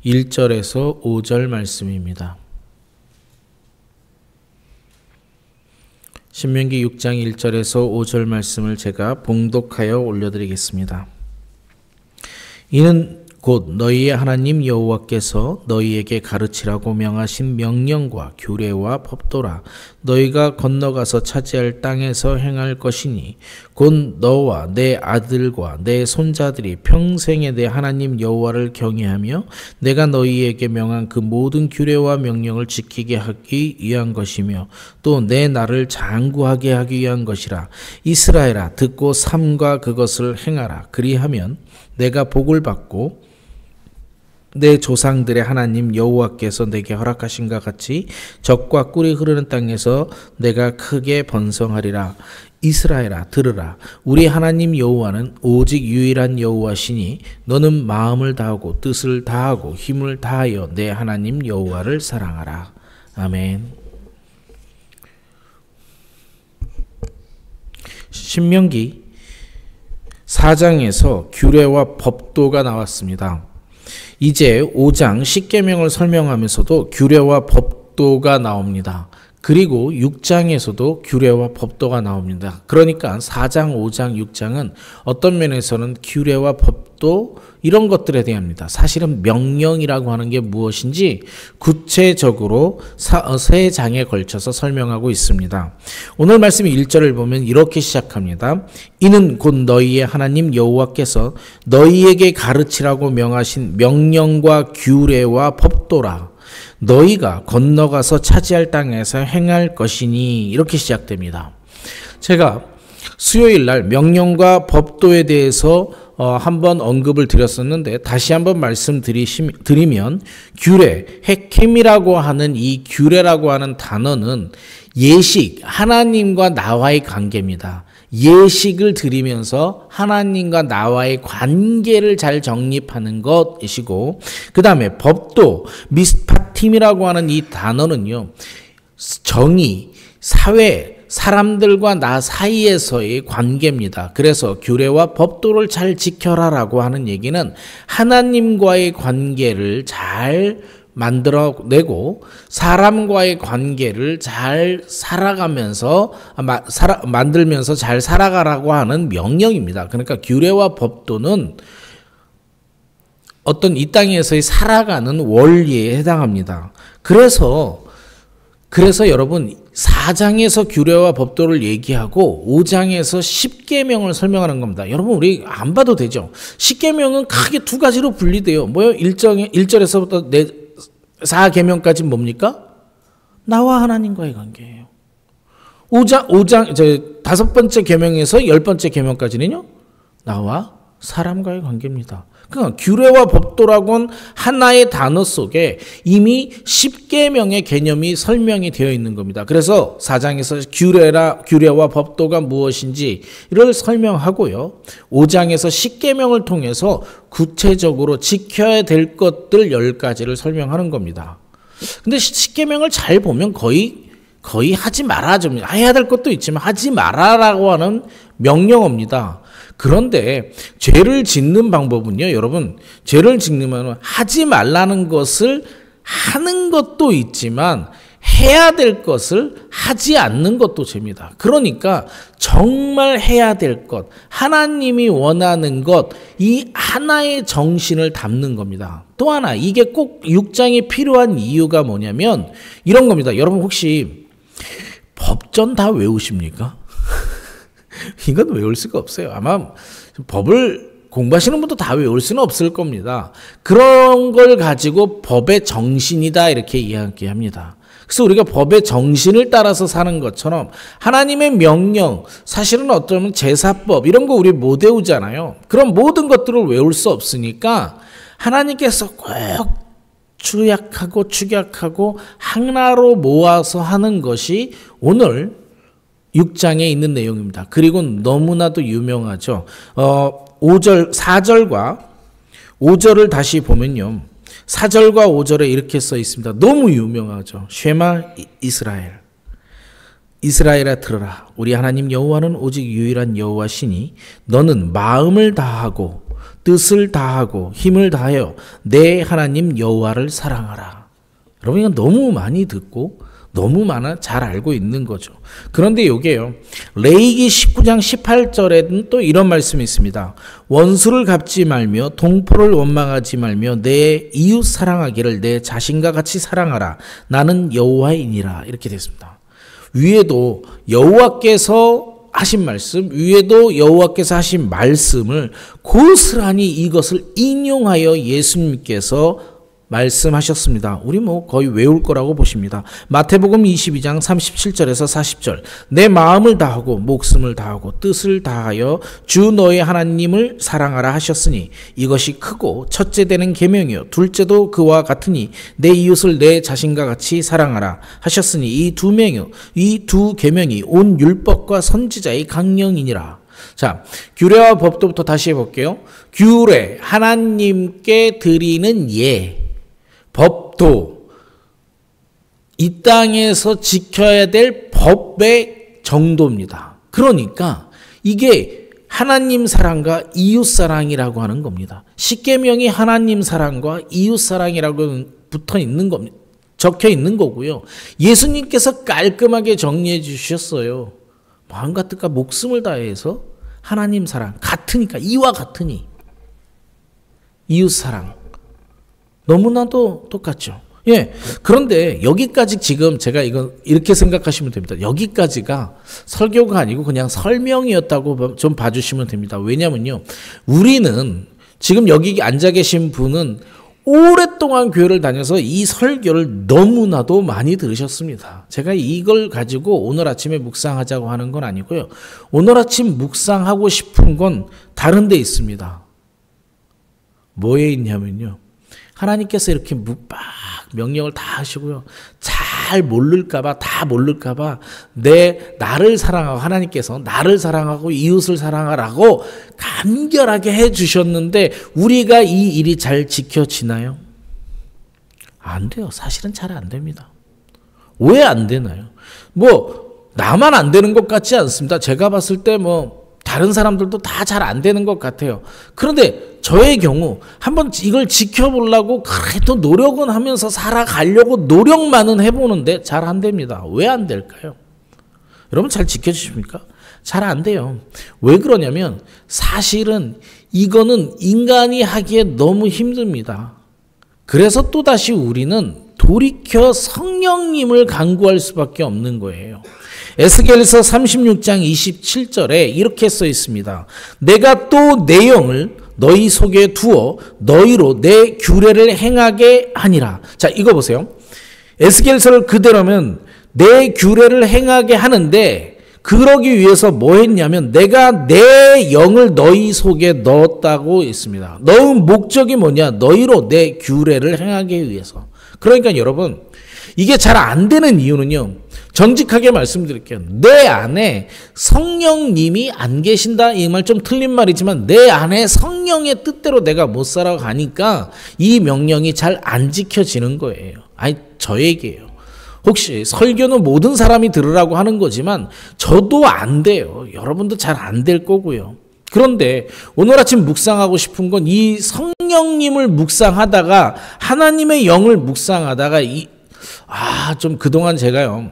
1절에서 5절 말씀입니다. 신명기 6장 1절에서 5절 말씀을 제가 봉독하여 올려드리겠습니다. 이는 곧 너희의 하나님 여호와께서 너희에게 가르치라고 명하신 명령과 규례와 법도라. 너희가 건너가서 차지할 땅에서 행할 것이니 곧 너와 내 아들과 내 손자들이 평생에 내 하나님 여호와를 경외하며 내가 너희에게 명한 그 모든 규례와 명령을 지키게 하기 위한 것이며 또 내 나를 장구하게 하기 위한 것이라. 이스라엘아, 듣고 삼가 그것을 행하라. 그리하면 내가 복을 받고 내 조상들의 하나님 여호와께서 내게 허락하신 것 같이 젖과 꿀이 흐르는 땅에서 내가 크게 번성하리라. 이스라엘아, 들으라. 우리 하나님 여호와는 오직 유일한 여호와시니 너는 마음을 다하고 뜻을 다하고 힘을 다하여 내 하나님 여호와를 사랑하라. 아멘. 신명기 4장에서 규례와 법도가 나왔습니다. 이제 5장 십계명을 설명하면서도 규례와 법도가 나옵니다. 그리고 6장에서도 규례와 법도가 나옵니다. 그러니까 4장, 5장, 6장은 어떤 면에서는 규례와 법도 이런 것들에 대합니다. 사실은 명령이라고 하는 게 무엇인지 구체적으로 세 장에 걸쳐서 설명하고 있습니다. 오늘 말씀 1절을 보면 이렇게 시작합니다. 이는 곧 너희의 하나님 여호와께서 너희에게 가르치라고 명하신 명령과 규례와 법도라. 너희가 건너가서 차지할 땅에서 행할 것이니 이렇게 시작됩니다. 제가 수요일 날 명령과 법도에 대해서 한번 언급을 드렸었는데 다시 한번 말씀드리면 규례, 헤켐이라고 하는 이 규례라고 하는 단어는 예식, 하나님과 나와의 관계입니다. 예식을 드리면서 하나님과 나와의 관계를 잘 정립하는 것이시고, 그 다음에 법도, 미스파팀이라고 하는 이 단어는요, 정의, 사회, 사람들과 나 사이에서의 관계입니다. 그래서 규례와 법도를 잘 지켜라라고 하는 얘기는 하나님과의 관계를 잘 만들어내고 사람과의 관계를 잘 만들면서 잘 살아가라고 하는 명령입니다. 그러니까 규례와 법도는 어떤 이 땅에서의 살아가는 원리에 해당합니다. 그래서 여러분 4장에서 규례와 법도를 얘기하고 5장에서 십계명을 설명하는 겁니다. 여러분 우리 안 봐도 되죠. 십계명은 크게 두 가지로 분리돼요. 뭐요? 1절에서부터 4계명까지 뭡니까? 나와 하나님과의 관계예요. 5장 다섯 번째 계명에서 10번째 계명까지는요. 나와 사람과의 관계입니다. 그러니까 규례와 법도라고는 하나의 단어 속에 이미 십계명의 개념이 설명이 되어 있는 겁니다. 그래서 4장에서 규례와 법도가 무엇인지를 설명하고요. 5장에서 십계명을 통해서 구체적으로 지켜야 될 것들 10가지를 설명하는 겁니다. 근데 십계명을 잘 보면 거의 하지 말아 좀 해야 될 것도 있지만 하지 말아라고 하는 명령어입니다. 그런데 죄를 짓는 방법은요, 여러분, 죄를 짓는 하지 말라는 것을 하는 것도 있지만 해야 될 것을 하지 않는 것도 죄입니다. 그러니까 정말 해야 될 것, 하나님이 원하는 것, 이 하나의 정신을 담는 겁니다. 또 하나, 이게 꼭 6장이 필요한 이유가 뭐냐면 이런 겁니다. 여러분 혹시 법전 다 외우십니까? 이건 외울 수가 없어요. 아마 법을 공부하시는 분도 다 외울 수는 없을 겁니다. 그런 걸 가지고 법의 정신이다 이렇게 이야기합니다. 그래서 우리가 법의 정신을 따라서 사는 것처럼 하나님의 명령, 사실은 어쩌면 제사법 이런 거 우리 못 외우잖아요. 그런 모든 것들을 외울 수 없으니까 하나님께서 꼭 축약하고 하나로 모아서 하는 것이 오늘 6장에 있는 내용입니다. 그리고 너무나도 유명하죠. 4절과 5절을 다시 보면요. 4절과 5절에 이렇게 써 있습니다. 너무 유명하죠. 쉐마 이스라엘. 이스라엘아 들어라. 우리 하나님 여호와는 오직 유일한 여호와시니 너는 마음을 다하고 뜻을 다하고 힘을 다하여 내 하나님 여호와를 사랑하라. 여러분 이건 너무 많이 듣고 너무 잘 알고 있는 거죠. 그런데 요게요. 레위기 19장 18절에는 또 이런 말씀이 있습니다. 원수를 갚지 말며 동포를 원망하지 말며 내 이웃 사랑하기를 내 자신과 같이 사랑하라. 나는 여호와이니라. 이렇게 됐습니다. 위에도 여호와께서 하신 말씀, 위에도 여호와께서 하신 말씀을 고스란히 이것을 인용하여 예수님께서 말씀하셨습니다. 우리 거의 외울 거라고 보십니다. 마태복음 22장 37절에서 40절. 내 마음을 다하고 목숨을 다하고 뜻을 다하여 주 너의 하나님을 사랑하라 하셨으니 이것이 크고 첫째 되는 계명이요 둘째도 그와 같으니 내 이웃을 내 자신과 같이 사랑하라 하셨으니 이 두 계명이 온 율법과 선지자의 강령이니라. 자, 규례와 법도부터 다시 해볼게요. 규례, 하나님께 드리는 예. 법도, 이 땅에서 지켜야 될 법의 정도입니다. 그러니까 이게 하나님 사랑과 이웃 사랑이라고 하는 겁니다. 십계명이 하나님 사랑과 이웃 사랑이라고 붙어 있는 겁니다. 적혀 있는 거고요. 예수님께서 깔끔하게 정리해 주셨어요. 마음과 뜻과 목숨을 다해서 하나님 사랑, 같으니까, 이와 같으니 이웃 사랑. 너무나도 똑같죠. 예. 그런데 여기까지 지금 제가 이거 이렇게 생각하시면 됩니다. 여기까지가 설교가 아니고 그냥 설명이었다고 좀 봐주시면 됩니다. 왜냐면요. 우리는 지금 여기 앉아 계신 분은 오랫동안 교회를 다녀서 이 설교를 너무나도 많이 들으셨습니다. 제가 이걸 가지고 오늘 아침에 묵상하자고 하는 건 아니고요. 오늘 아침 묵상하고 싶은 건 다른 데 있습니다. 뭐에 있냐면요. 하나님께서 이렇게 막 명령을 다 하시고요. 잘 모를까봐, 다 모를까봐 나를 사랑하고 하나님께서 나를 사랑하고 이웃을 사랑하라고 간결하게 해주셨는데 우리가 이 일이 잘 지켜지나요? 안 돼요. 사실은 잘 안 됩니다. 왜 안 되나요? 나만 안 되는 것 같지 않습니다. 제가 봤을 때 다른 사람들도 다 잘 안 되는 것 같아요. 그런데 저의 경우 한번 이걸 지켜보려고 그래도 노력은 하면서 살아가려고 노력만은 해보는데 잘 안 됩니다. 왜 안 될까요? 여러분 잘 지켜주십니까? 잘 안 돼요. 왜 그러냐면 사실은 이거는 인간이 하기에 너무 힘듭니다. 그래서 또다시 우리는 돌이켜 성령님을 간구할 수밖에 없는 거예요. 에스겔서 36장 27절에 이렇게 써 있습니다. 내가 또 내 영을 너희 속에 두어 너희로 내 규례를 행하게 하니라. 자, 이거 보세요. 에스겔서를 그대로면 내 규례를 행하게 하는데 그러기 위해서 뭐 했냐면 내가 내 영을 너희 속에 넣었다고 했습니다. 넣은 목적이 뭐냐? 너희로 내 규례를 행하기 위해서. 그러니까 여러분 이게 잘 안 되는 이유는요. 정직하게 말씀드릴게요. 내 안에 성령님이 안 계신다. 이 말 좀 틀린 말이지만 내 안에 성령의 뜻대로 내가 못 살아가니까 이 명령이 잘 안 지켜지는 거예요. 아니 저 얘기예요. 혹시 설교는 모든 사람이 들으라고 하는 거지만 저도 안 돼요. 여러분도 잘 안 될 거고요. 그런데 오늘 아침 묵상하고 싶은 건 이 성령님을 묵상하다가 하나님의 영을 묵상하다가 좀 그동안 제가요.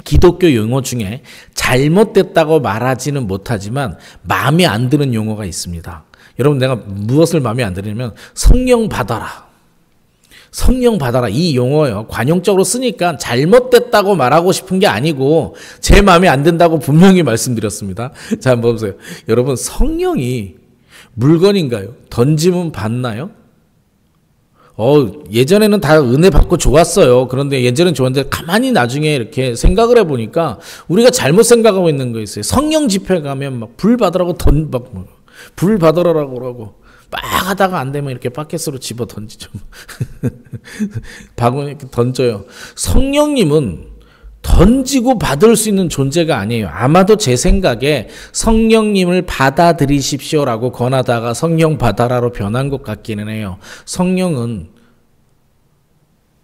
기독교 용어 중에 잘못됐다고 말하지는 못하지만 마음에 안 드는 용어가 있습니다. 여러분 내가 무엇을 마음에 안 드냐면 성령 받아라. 성령 받아라. 이 용어요. 관용적으로 쓰니까 잘못됐다고 말하고 싶은 게 아니고 제 마음에 안 든다고 분명히 말씀드렸습니다. 자, 한번 보세요. 여러분 성령이 물건인가요? 던지면 받나요? 예전에는 다 은혜 받고 좋았어요. 그런데 예전엔 좋았는데 가만히 나중에 이렇게 생각을 해보니까 우리가 잘못 생각하고 있는 거 있어요. 성령 집회 가면 막 불 받으라고 불 받으라고 그러고 막 하다가 안 되면 이렇게 바켓으로 집어 던지죠. 바구니 이렇게 던져요. 성령님은 던지고 받을 수 있는 존재가 아니에요. 아마도 제 생각에 성령님을 받아들이십시오라고 권하다가 성령 받아라로 변한 것 같기는 해요. 성령은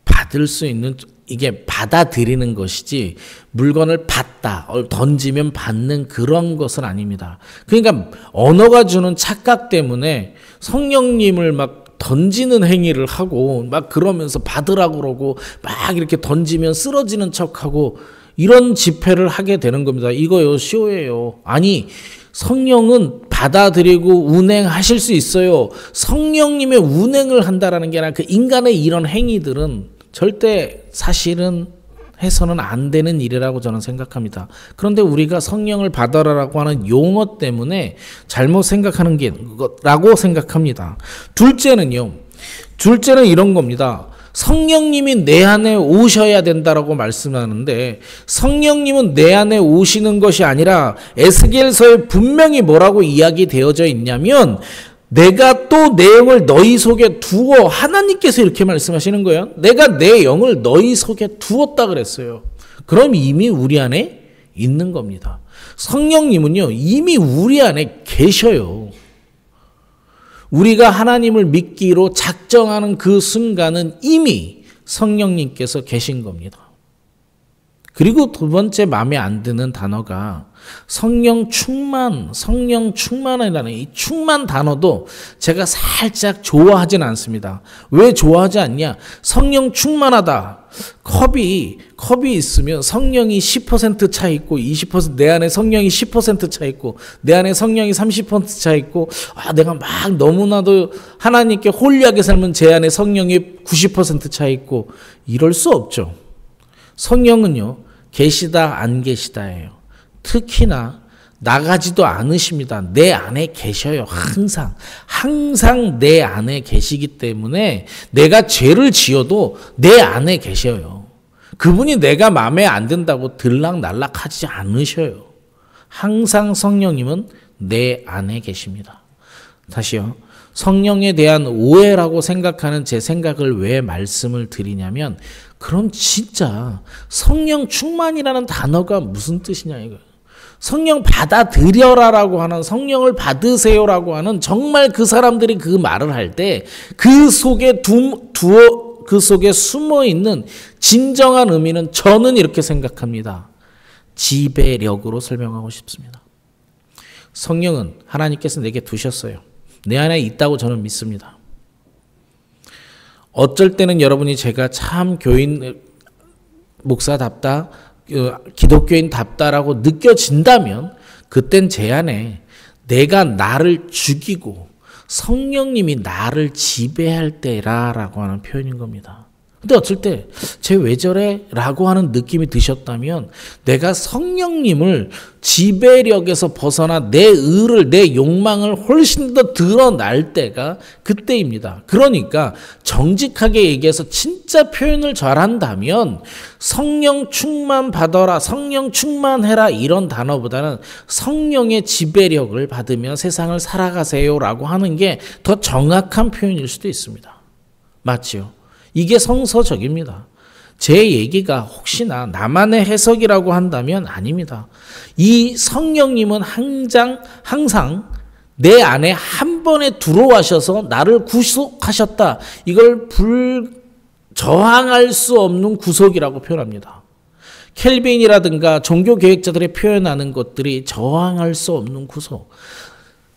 받을 수 있는 이게 받아들이는 것이지 물건을 받다, 던지면 받는 그런 것은 아닙니다. 그러니까 언어가 주는 착각 때문에 성령님을 막 던지는 행위를 하고 막 그러면서 받으라고 그러고 막 이렇게 던지면 쓰러지는 척하고 이런 집회를 하게 되는 겁니다. 이거요, 쇼예요. 아니, 성령은 받아들이고 운행하실 수 있어요. 성령님의 운행을 한다라는 게 아니라 그 인간의 이런 행위들은 절대 사실은 해서는 안 되는 일이라고 저는 생각합니다. 그런데 우리가 성령을 받아라라고 하는 용어 때문에 잘못 생각하는 게 라고 생각합니다. 둘째는 이런 겁니다. 성령님이 내 안에 오셔야 된다라고 말씀하는데 성령님은 내 안에 오시는 것이 아니라 에스겔서에 분명히 뭐라고 이야기되어져 있냐면 내가 또 내 영을 너희 속에 두어, 하나님께서 이렇게 말씀하시는 거예요. 내가 내 영을 너희 속에 두었다 그랬어요. 그럼 이미 우리 안에 있는 겁니다. 성령님은요, 이미 우리 안에 계셔요. 우리가 하나님을 믿기로 작정하는 그 순간은 이미 성령님께서 계신 겁니다. 그리고 두 번째 마음에 안 드는 단어가 성령 충만이라는 이 충만 단어도 제가 살짝 좋아하진 않습니다. 왜 좋아하지 않냐? 성령 충만하다. 컵이 있으면 성령이 10% 차 있고 20% 내 안에 성령이 10% 차 있고 내 안에 성령이 30% 차 있고 내가 막 너무나도 하나님께 홀리하게 살면 제 안에 성령이 90% 차 있고 이럴 수 없죠. 성령은요, 계시다 안 계시다예요. 특히나 나가지도 않으십니다. 내 안에 계셔요. 항상 내 안에 계시기 때문에 내가 죄를 지어도 내 안에 계셔요. 그분이 내가 마음에 안 든다고 들락날락하지 않으셔요. 항상 성령님은 내 안에 계십니다. 다시요. 성령에 대한 오해라고 생각하는 제 생각을 왜 말씀을 드리냐면 그럼 진짜 성령 충만이라는 단어가 무슨 뜻이냐 이거예요. 성령 받아들여라라고 하는, 성령을 받으세요라고 하는, 정말 그 사람들이 그 말을 할 때 그 속에 그 속에 숨어 있는 진정한 의미는 저는 이렇게 생각합니다. 지배력으로 설명하고 싶습니다. 성령은 하나님께서 내게 두셨어요. 내 안에 있다고 저는 믿습니다. 어쩔 때는 여러분이 제가 참 교인 목사답다, 기독교인답다라고 느껴진다면 그땐 제 안에 내가 나를 죽이고 성령님이 나를 지배할 때라고 하는 표현인 겁니다. 근데 어쩔 때 쟤 왜 저래? 라고 하는 느낌이 드셨다면 내가 성령님을 지배력에서 벗어나 내 의를, 내 욕망을 훨씬 더 드러날 때가 그때입니다. 그러니까 정직하게 얘기해서 진짜 표현을 잘한다면 성령 충만 받아라, 성령 충만해라 이런 단어보다는 성령의 지배력을 받으며 세상을 살아가세요라고 하는 게 더 정확한 표현일 수도 있습니다. 맞죠? 이게 성서적입니다. 제 얘기가 혹시나 나만의 해석이라고 한다면 아닙니다. 이 성령님은 항상 내 안에 한 번에 들어와셔서 나를 구속하셨다. 이걸 저항할 수 없는 구속이라고 표현합니다. 켈빈이라든가 종교개혁자들이 표현하는 것들이 저항할 수 없는 구속.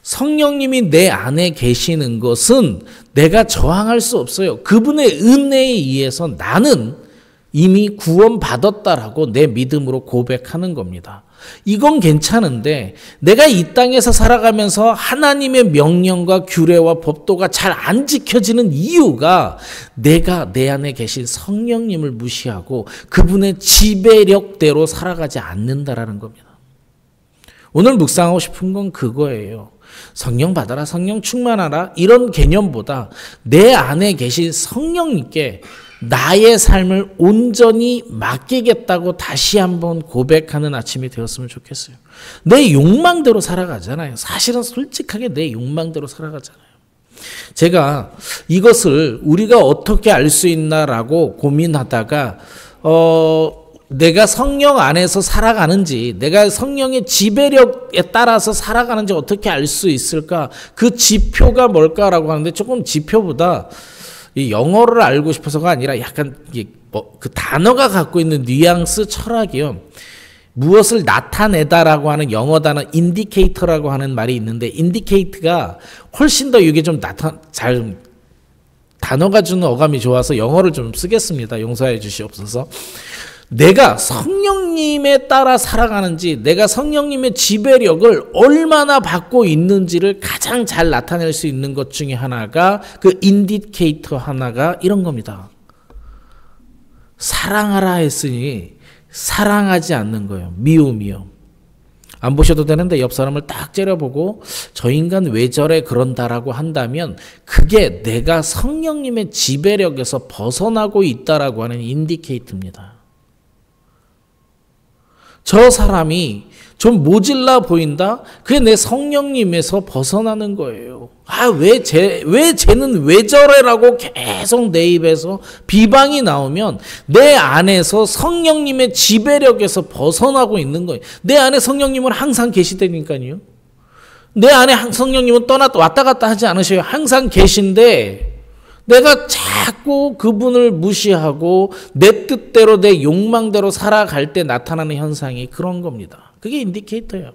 성령님이 내 안에 계시는 것은 내가 저항할 수 없어요. 그분의 은혜에 의해서 나는 이미 구원받았다라고 내 믿음으로 고백하는 겁니다. 이건 괜찮은데 내가 이 땅에서 살아가면서 하나님의 명령과 규례와 법도가 잘 안 지켜지는 이유가 내가 내 안에 계신 성령님을 무시하고 그분의 지배력대로 살아가지 않는다라는 겁니다. 오늘 묵상하고 싶은 건 그거예요. 성령 받아라, 성령 충만하라 이런 개념보다 내 안에 계신 성령님께 나의 삶을 온전히 맡기겠다고 다시 한번 고백하는 아침이 되었으면 좋겠어요. 내 욕망대로 살아가잖아요. 사실은 솔직하게 내 욕망대로 살아가잖아요. 제가 이것을 우리가 어떻게 알 수 있나라고 고민하다가 내가 성령 안에서 살아가는지, 내가 성령의 지배력에 따라서 살아가는지 어떻게 알 수 있을까? 그 지표가 뭘까라고 하는데 조금 지표보다 이 영어를 알고 싶어서가 아니라 약간 그 단어가 갖고 있는 뉘앙스 철학이요. 무엇을 나타내다라고 하는 영어 단어 인디케이터라고 하는 말이 있는데 인디케이트가 훨씬 더 이게 좀 단어가 주는 어감이 좋아서 영어를 좀 쓰겠습니다. 용서해 주시옵소서. 내가 성령님에 따라 살아가는지 내가 성령님의 지배력을 얼마나 받고 있는지를 가장 잘 나타낼 수 있는 것 중에 하나가 그 인디케이터 하나가 이런 겁니다. 사랑하라 했으니 사랑하지 않는 거예요. 미움이요. 안 보셔도 되는데 옆 사람을 딱 째려보고 저 인간 왜 저래 그런다라고 한다면 그게 내가 성령님의 지배력에서 벗어나고 있다라고 하는 인디케이터입니다. 저 사람이 좀 모질라 보인다? 그게 내 성령님에서 벗어나는 거예요. 왜 쟤는 왜 저래라고 계속 내 입에서 비방이 나오면 내 안에서 성령님의 지배력에서 벗어나고 있는 거예요. 내 안에 성령님은 항상 계시다니까요. 내 안에 성령님은 왔다 갔다 하지 않으셔요. 항상 계신데 내가 자꾸 그분을 무시하고 내 뜻대로 내 욕망대로 살아갈 때 나타나는 현상이 그런 겁니다. 그게 인디케이터예요.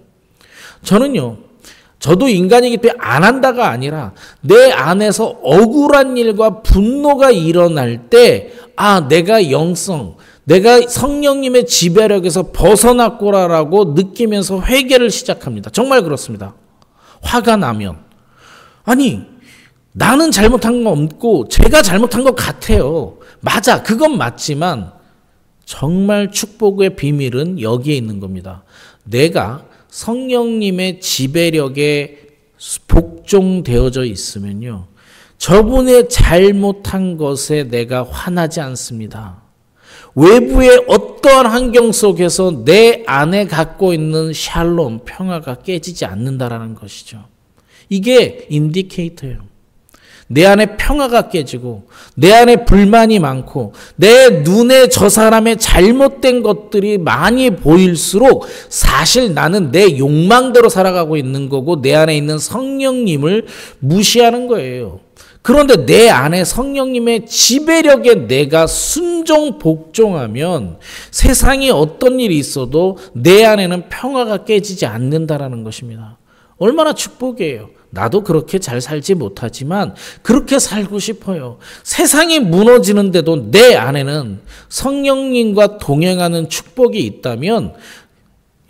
저도 인간이기 때문에 안 한다가 아니라 내 안에서 억울한 일과 분노가 일어날 때 내가 성령님의 지배력에서 벗어났구나라고 느끼면서 회개를 시작합니다. 정말 그렇습니다. 화가 나면 나는 잘못한 거 없고 제가 잘못한 것 같아요. 맞아. 그건 맞지만 정말 축복의 비밀은 여기에 있는 겁니다. 내가 성령님의 지배력에 복종되어져 있으면요. 저분의 잘못한 것에 내가 화나지 않습니다. 외부의 어떠한 환경 속에서 내 안에 갖고 있는 샬롬, 평화가 깨지지 않는다라는 것이죠. 이게 인디케이터예요. 내 안에 평화가 깨지고 내 안에 불만이 많고 내 눈에 저 사람의 잘못된 것들이 많이 보일수록 사실 나는 내 욕망대로 살아가고 있는 거고 내 안에 있는 성령님을 무시하는 거예요. 그런데 내 안에 성령님의 지배력에 내가 순종 복종하면 세상에 어떤 일이 있어도 내 안에는 평화가 깨지지 않는다라는 것입니다. 얼마나 축복이에요. 나도 그렇게 잘 살지 못하지만 그렇게 살고 싶어요. 세상이 무너지는데도 내 안에는 성령님과 동행하는 축복이 있다면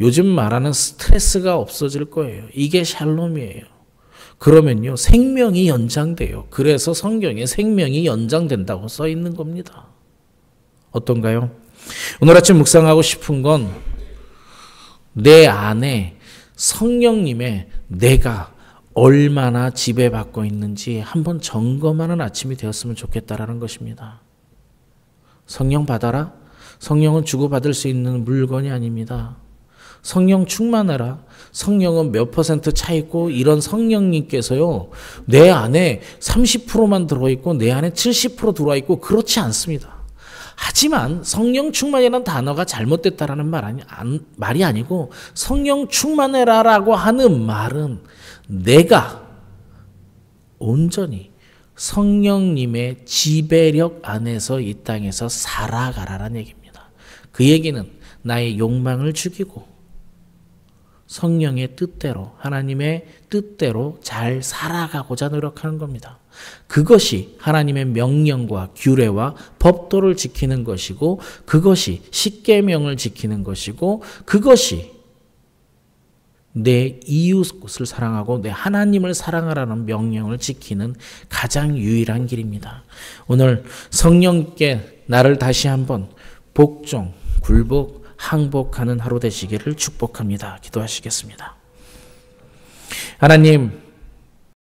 요즘 말하는 스트레스가 없어질 거예요. 이게 샬롬이에요. 그러면요, 생명이 연장돼요. 그래서 성경에 생명이 연장된다고 써 있는 겁니다. 어떤가요? 오늘 아침 묵상하고 싶은 건 내 안에 성령님의 내가 얼마나 지배받고 있는지 한번 점검하는 아침이 되었으면 좋겠다라는 것입니다. 성령 받아라? 성령은 주고받을 수 있는 물건이 아닙니다. 성령 충만해라. 성령은 몇 % 차 있고 이런 성령님께서요. 내 안에 30%만 들어있고 내 안에 70% 들어와 있고 그렇지 않습니다. 하지만 성령 충만이라는 단어가 잘못됐다라는 말이 아니고 성령 충만해라라고 하는 말은 내가 온전히 성령님의 지배력 안에서 이 땅에서 살아가라는 얘기입니다. 그 얘기는 나의 욕망을 죽이고 성령의 뜻대로 하나님의 뜻대로 잘 살아가고자 노력하는 겁니다. 그것이 하나님의 명령과 규례와 법도를 지키는 것이고 그것이 십계명을 지키는 것이고 그것이 내 이웃을 사랑하고 내 하나님을 사랑하라는 명령을 지키는 가장 유일한 길입니다. 오늘 성령께 나를 다시 한번 복종, 굴복, 항복하는 하루 되시기를 축복합니다. 기도하시겠습니다. 하나님,